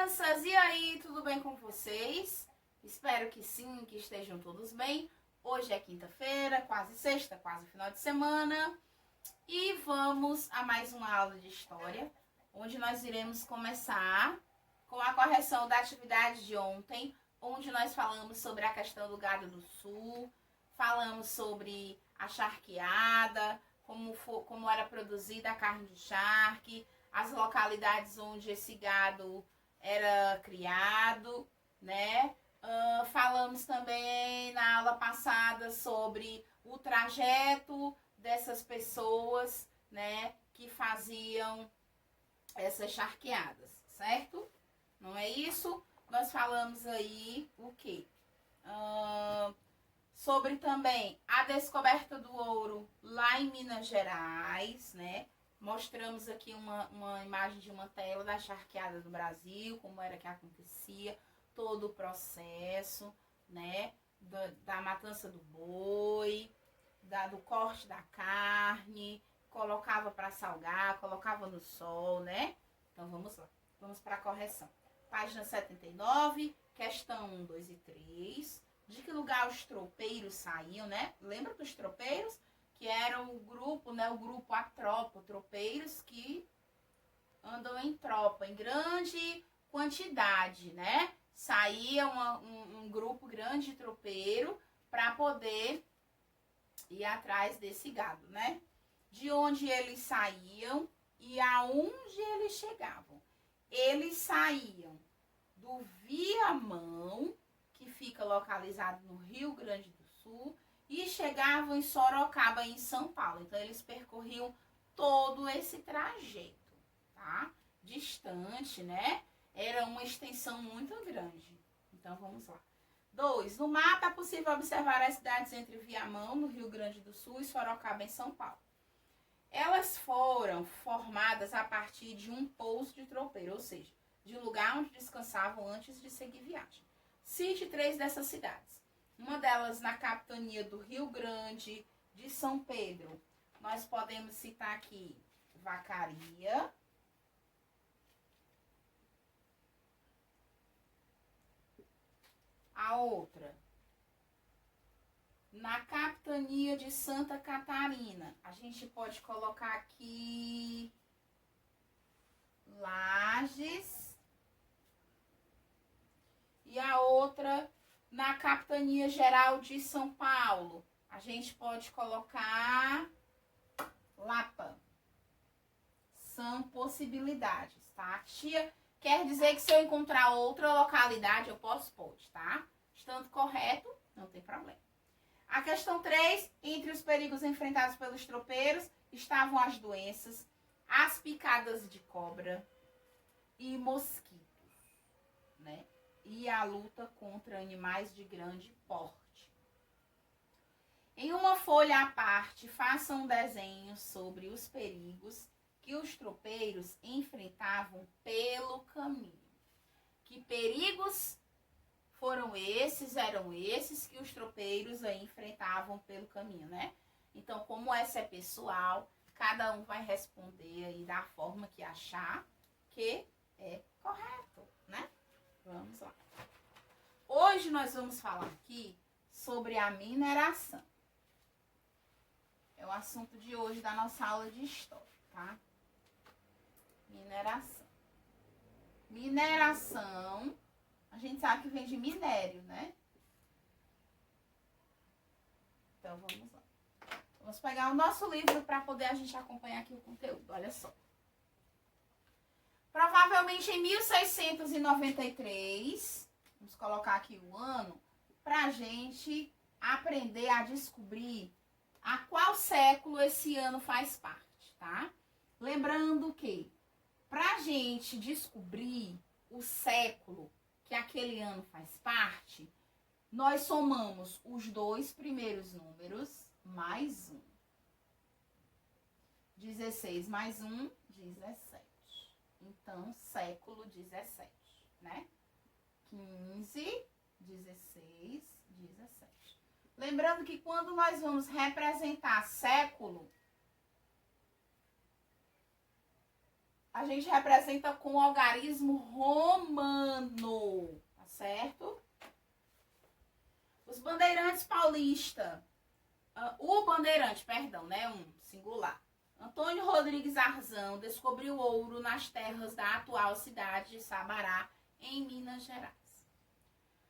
crianças! E aí, tudo bem com vocês? Espero que sim, que estejam todos bem. Hoje é quinta-feira, quase sexta, quase final de semana. E vamos a mais uma aula de história, onde nós iremos começar com a correção da atividade de ontem, onde nós falamos sobre a questão do gado do sul, falamos sobre a charqueada, como era produzida a carne de charque, as localidades onde esse gado era criado, né? Falamos também na aula passada sobre o trajeto dessas pessoas, né, que faziam essas charqueadas, certo? Não é isso? Nós falamos aí o quê? Sobre também a descoberta do ouro lá em Minas Gerais, né? Mostramos aqui uma imagem de uma tela da charqueada do Brasil, como era que acontecia, todo o processo, né? Da matança do boi, do corte da carne, colocava para salgar, colocava no sol, né? Então vamos lá, vamos para a correção. Página 79, questão 1, 2 e 3. De que lugar os tropeiros saíam, né? Lembra dos tropeiros? Que era o grupo, né? O grupo, a tropa, tropeiros que andam em tropa, em grande quantidade, né? Saía um grupo grande de tropeiro para poder ir atrás desse gado, né? De onde eles saíam e aonde eles chegavam. Eles saíam do Viamão, que fica localizado no Rio Grande do Sul, e chegavam em Sorocaba, em São Paulo. Então, eles percorriam todo esse trajeto, tá? Distante, né? Era uma extensão muito grande. Então, vamos lá. 2. No mapa é possível observar as cidades entre Viamão, no Rio Grande do Sul, e Sorocaba, em São Paulo. Elas foram formadas a partir de um pouso de tropeiro, ou seja, de um lugar onde descansavam antes de seguir viagem. Cite 3 dessas cidades. Uma delas na capitania do Rio Grande de São Pedro. Nós podemos citar aqui Vacaria. A outra, na capitania de Santa Catarina, a gente pode colocar aqui Lages. E a outra, na capitania geral de São Paulo, a gente pode colocar Lapa. São possibilidades, tá? Tia, quer dizer que se eu encontrar outra localidade, eu posso, pode, tá? Estando correto, não tem problema. A questão 3, entre os perigos enfrentados pelos tropeiros, estavam as doenças, as picadas de cobra e mosquitos, né? E a luta contra animais de grande porte. Em uma folha à parte, faça um desenho sobre os perigos que os tropeiros enfrentavam pelo caminho. Que perigos eram esses que os tropeiros aí enfrentavam pelo caminho, né? Então, como essa é pessoal, cada um vai responder aí da forma que achar que é correto, né? Vamos lá. Hoje nós vamos falar aqui sobre a mineração. É o assunto de hoje da nossa aula de história, tá? Mineração. Mineração, a gente sabe que vem de minério, né? Então, vamos lá. Vamos pegar o nosso livro para poder a gente acompanhar aqui o conteúdo. Olha só. Provavelmente em 1693, vamos colocar aqui o ano, para a gente aprender a descobrir a qual século esse ano faz parte, tá? Lembrando que, para a gente descobrir o século que aquele ano faz parte, nós somamos os 2 primeiros números mais 1. 16 mais 1, 17. Então, século 17, né? 15, 16, 17. Lembrando que quando nós vamos representar século, a gente representa com o algarismo romano, tá certo? Os bandeirantes paulistas, o bandeirante, perdão, né, um singular. Antônio Rodrigues Arzão descobriu ouro nas terras da atual cidade de Sabará, em Minas Gerais.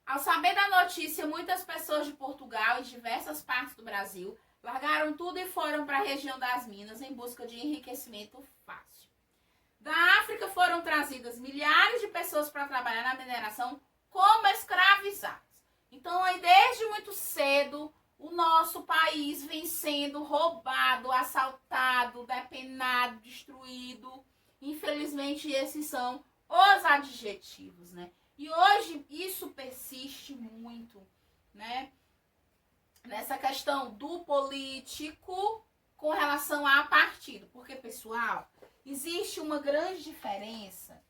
Ao saber da notícia, muitas pessoas de Portugal e diversas partes do Brasil largaram tudo e foram para a região das Minas em busca de enriquecimento fácil. Da África foram trazidas milhares de pessoas para trabalhar na mineração como escravizados. Então, aí, desde muito cedo, o nosso país vem sendo roubado, assaltado, depenado, destruído. Infelizmente, esses são os adjetivos, né? E hoje isso persiste muito, né? Nessa questão do político com relação a partido. Porque, pessoal, existe uma grande diferença,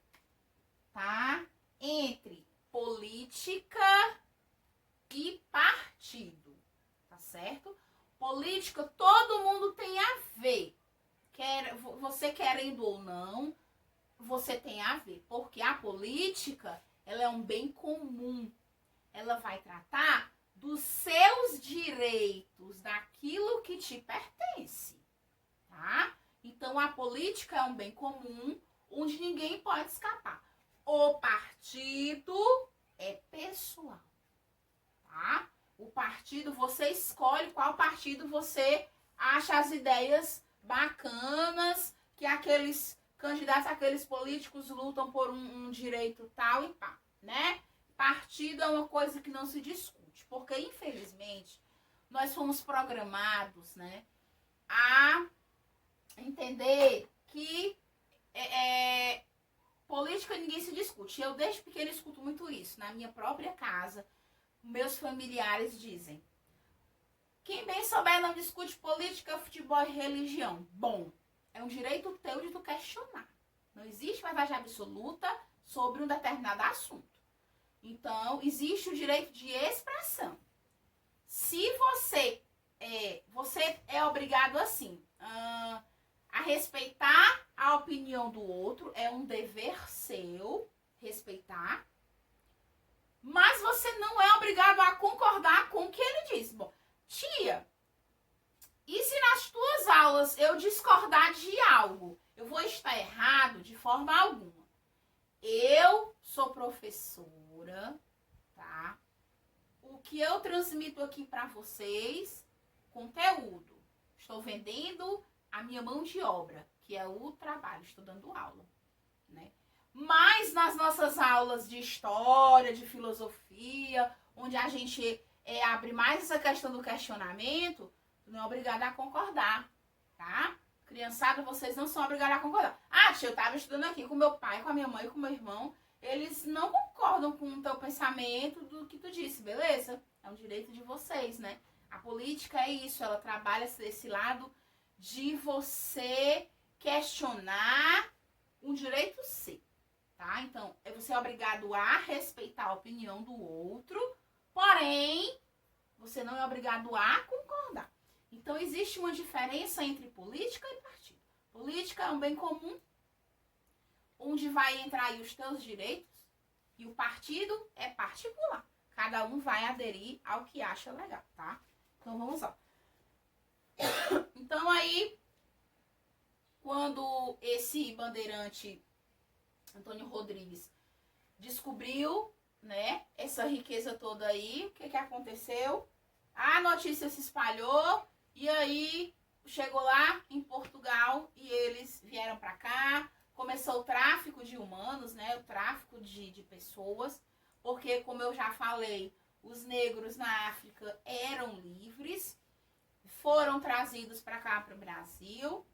tá? Entre política e partido, tá certo? Política, todo mundo tem a ver. Você querendo ou não, você tem a ver. Porque a política, ela é um bem comum. Ela vai tratar dos seus direitos, daquilo que te pertence, tá? Então, a política é um bem comum, onde ninguém pode escapar. O partido é pessoal, tá? O partido, você escolhe qual partido você acha as ideias bacanas, que aqueles candidatos, aqueles políticos lutam por um direito tal e pá, né? Partido é uma coisa que não se discute, porque infelizmente nós fomos programados, né, a entender que política ninguém se discute. Eu desde pequena escuto muito isso. Na minha própria casa, meus familiares dizem: quem bem souber não discute política, futebol e religião. Bom, é um direito teu de tu questionar. Não existe verdade absoluta sobre um determinado assunto. Então, existe o direito de expressão. Se você é obrigado assim a respeitar a opinião do outro, é um dever seu respeitar, mas você não é obrigado a concordar com o que ele diz. Bom, tia, e se nas tuas aulas eu discordar de algo, eu vou estar errado de forma alguma? Eu sou professora, tá? O que eu transmito aqui para vocês, conteúdo. Estou vendendo a minha mão de obra, que é o trabalho, estou dando aula, né? Mas nas nossas aulas de história, de filosofia, onde a gente abre mais essa questão do questionamento, não é obrigada a concordar, tá? Criançada, vocês não são obrigados a concordar. Ah, tia, eu estava estudando aqui com meu pai, com a minha mãe, com meu irmão. Eles não concordam com o teu pensamento do que tu disse, beleza? É um direito de vocês, né? A política é isso, ela trabalha desse lado de você questionar um direito seu, tá? Então, você é obrigado a respeitar a opinião do outro, porém, você não é obrigado a concordar. Então, existe uma diferença entre política e partido. Política é um bem comum, onde vai entrar aí os teus direitos, e o partido é particular. Cada um vai aderir ao que acha legal, tá? Então, vamos lá. Então, aí, quando esse bandeirante Antônio Rodrigues descobriu, né, essa riqueza toda aí, o que aconteceu? A notícia se espalhou e aí chegou lá em Portugal e eles vieram para cá. Começou o tráfico de humanos, né, o tráfico de pessoas, porque, como eu já falei, os negros na África eram livres, foram trazidos para cá, para o Brasil,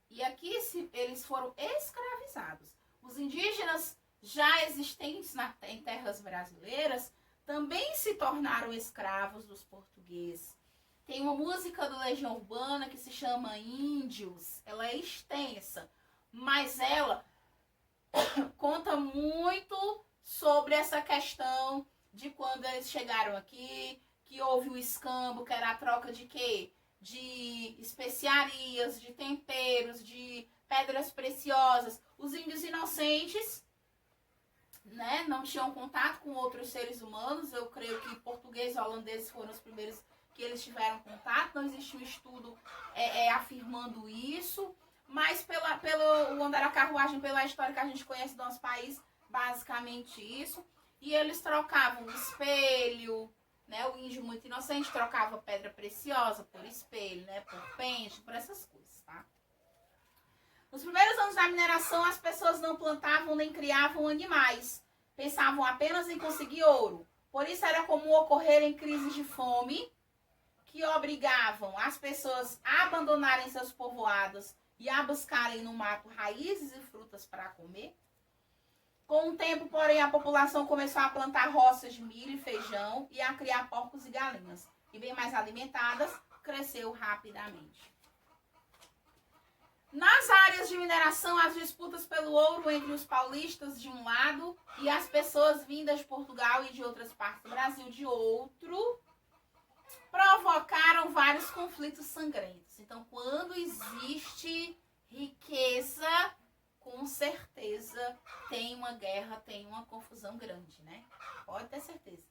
e aqui eles foram escravizados. Os indígenas já existentes em terras brasileiras também se tornaram escravos dos portugueses. Tem uma música do Legião Urbana que se chama Índios, ela é extensa, mas ela conta muito sobre essa questão de quando eles chegaram aqui, que houve o escambo, que era a troca de quê? De especiarias, de temperos, de pedras preciosas. Os índios inocentes, né, não tinham contato com outros seres humanos. Eu creio que portugueses e holandeses foram os primeiros que eles tiveram contato. Não existe um estudo afirmando isso, mas pelo andar da carruagem, pela história que a gente conhece do nosso país, basicamente isso. E eles trocavam espelho, né? O índio muito inocente trocava pedra preciosa por espelho, né? Por pente, por essas coisas, tá? Nos primeiros anos da mineração, as pessoas não plantavam nem criavam animais. Pensavam apenas em conseguir ouro. Por isso era comum ocorrerem crises de fome que obrigavam as pessoas a abandonarem seus povoados e a buscarem no mato raízes e frutas para comer. Com o tempo, porém, a população começou a plantar roças de milho e feijão e a criar porcos e galinhas. E bem mais alimentadas, cresceu rapidamente. Nas áreas de mineração, as disputas pelo ouro entre os paulistas de um lado e as pessoas vindas de Portugal e de outras partes do Brasil de outro, provocaram vários conflitos sangrentos. Então, quando existe riqueza, com certeza tem uma guerra, tem uma confusão grande, né? Pode ter certeza.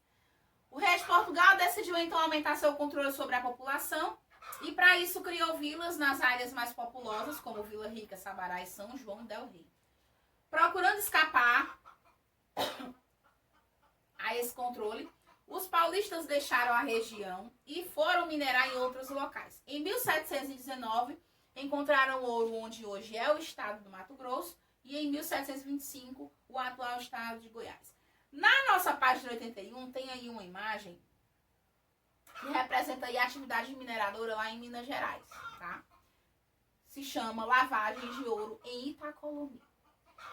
O rei de Portugal decidiu então aumentar seu controle sobre a população e para isso criou vilas nas áreas mais populosas, como Vila Rica, Sabará e São João del Rei. Procurando escapar a esse controle, os paulistas deixaram a região e foram minerar em outros locais. Em 1719, encontraram ouro onde hoje é o estado do Mato Grosso e em 1725 o atual estado de Goiás. Na nossa página 81 tem aí uma imagem que representa aí a atividade mineradora lá em Minas Gerais, tá? Se chama lavagem de ouro em Itacolomi.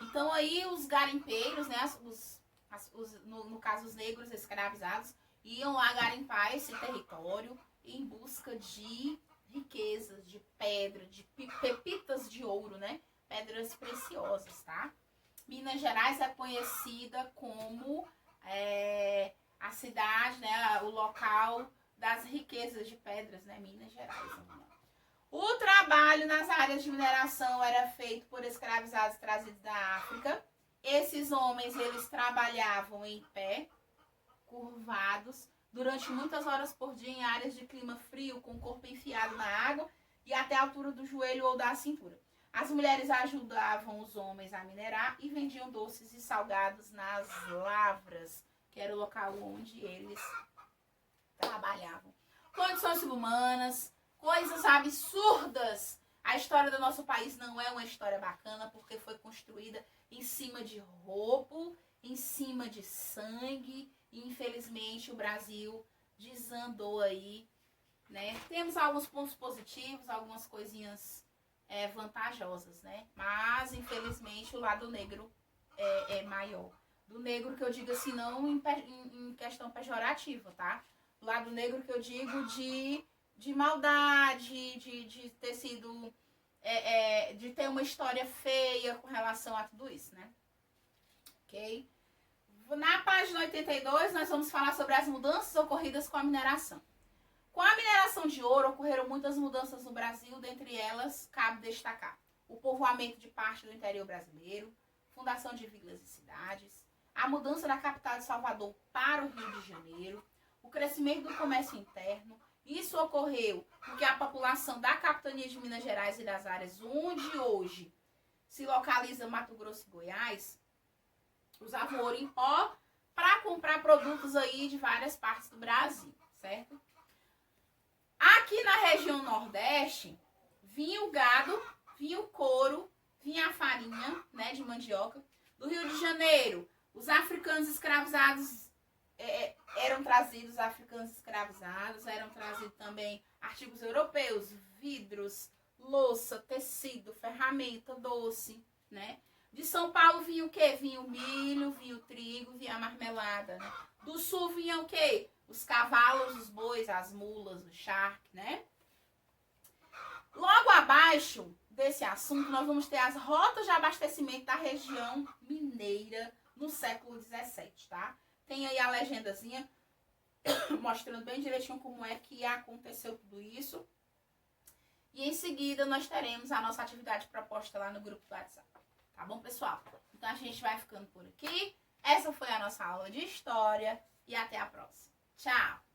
Então aí os garimpeiros, né, no caso os negros escravizados, iam lá garimpar esse território em busca de riquezas, de pedra, de pepitas de ouro, né? Pedras preciosas, tá? Minas Gerais é conhecida como a cidade, né? O local das riquezas de pedras, né? Minas Gerais. O trabalho nas áreas de mineração era feito por escravizados trazidos da África. Esses homens, eles trabalhavam em pé, curvados, durante muitas horas por dia em áreas de clima frio, com o corpo enfiado na água e até a altura do joelho ou da cintura. As mulheres ajudavam os homens a minerar e vendiam doces e salgados nas lavras, que era o local onde eles trabalhavam. Condições subhumanas, coisas absurdas. A história do nosso país não é uma história bacana porque foi construída em cima de roubo, em cima de sangue. E infelizmente o Brasil desandou aí, né? Temos alguns pontos positivos, algumas coisinhas vantajosas, né? Mas infelizmente o lado negro é maior. Do negro que eu digo assim, não em questão pejorativa, tá? O lado negro que eu digo de maldade, de ter sido de ter uma história feia com relação a tudo isso, né? Ok? Na página 82, nós vamos falar sobre as mudanças ocorridas com a mineração. Com a mineração de ouro, ocorreram muitas mudanças no Brasil, dentre elas, cabe destacar o povoamento de parte do interior brasileiro, fundação de vilas e cidades, a mudança da capital de Salvador para o Rio de Janeiro, o crescimento do comércio interno. Isso ocorreu porque a população da capitania de Minas Gerais e das áreas onde hoje se localiza Mato Grosso e Goiás, usavam ouro em pó para comprar produtos aí de várias partes do Brasil, certo? Aqui na região Nordeste, vinha o gado, vinha o couro, vinha a farinha, né, de mandioca. Do Rio de Janeiro, os africanos escravizados eram trazidos, eram trazidos também artigos europeus, vidros, louça, tecido, ferramenta, doce, né? De São Paulo vinha o quê? Vinha o milho, vinha o trigo, vinha a marmelada, né? Do Sul vinha o quê? Os cavalos, os bois, as mulas, o charque, né? Logo abaixo desse assunto, nós vamos ter as rotas de abastecimento da região mineira no século XVII, tá? Tem aí a legendazinha mostrando bem direitinho como é que aconteceu tudo isso. E em seguida nós teremos a nossa atividade proposta lá no grupo do WhatsApp. Tá bom, pessoal? Então a gente vai ficando por aqui. Essa foi a nossa aula de história e até a próxima. Tchau!